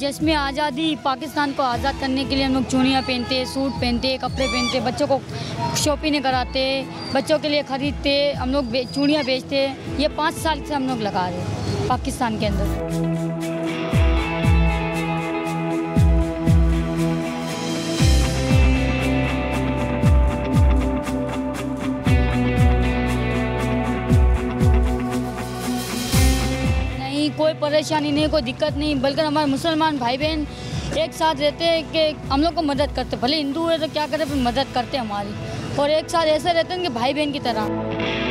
जिसमें आज़ादी, पाकिस्तान को आज़ाद करने के लिए हम लोग चूड़ियाँ पहनते, सूट पहनते, कपड़े पहनते, बच्चों को शॉपिंग कराते, बच्चों के लिए ख़रीदते, हम लोग चूड़ियाँ बेचते। ये 5 साल से हम लोग लगा रहे हैं पाकिस्तान के अंदर। कोई परेशानी नहीं, कोई दिक्कत नहीं, बल्कि हमारे मुसलमान भाई बहन एक साथ रहते हैं कि हम लोग को मदद करते, भले हिंदू है तो क्या करें, मदद करते हमारी, और एक साथ ऐसे रहते हैं कि भाई बहन की तरह।